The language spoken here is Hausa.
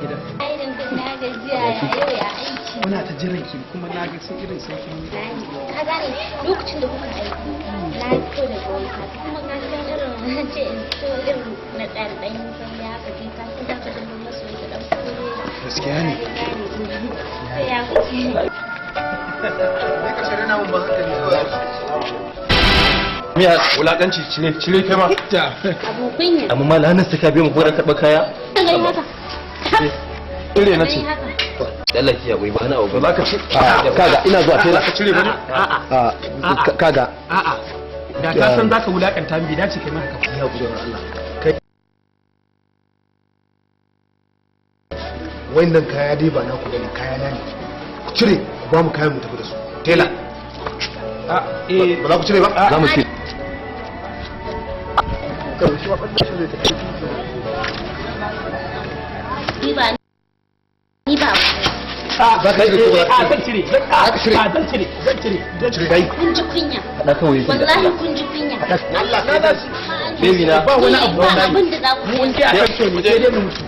gida. Ai dan na gajiya yau ya aiki. Muna ta jiran ki kuma na ga sun irin sai kin. Ka gane lokacin da kuka aiki na fito da wanka kuma ka san irin ce in so irin na ɗan san ya haka kai ka san ka da masu da dan kore. Gaskiya ne. Sai ya kuce. Ne ka shirya na mun ba hankali kawai. Miya wulakanci cire kai ma. Abu kunya. Amma ma lanar ta ka biya mu ko da karɓa kaya. Kan gani haka. Cire na ce. Allah ki yaƙuri ba na abu. Ba ka ci. Kaga ina zuwa tela. Ka cire bane? A'a. Kaga. A'a. Da ka san zaka wulakanta mi dace kai ma haka. Ya gode wa Allah. Kai Wannan kaya dai ba na ku bane, kaya na ne. Ku cire, ku ba mu kayan mu tafi da su. Tela. Ba za ku cire ba? za mu ci. Ni ba. Za ka yi da a zan cire. Zan cire. dai. Kun ji kunya. Kada kawai. Wallahi kun ji kunya. Allah ka da shi. Baby na. Ba wani abu ba abin da za ku mun ji a kan so ne sai dai mu mutu.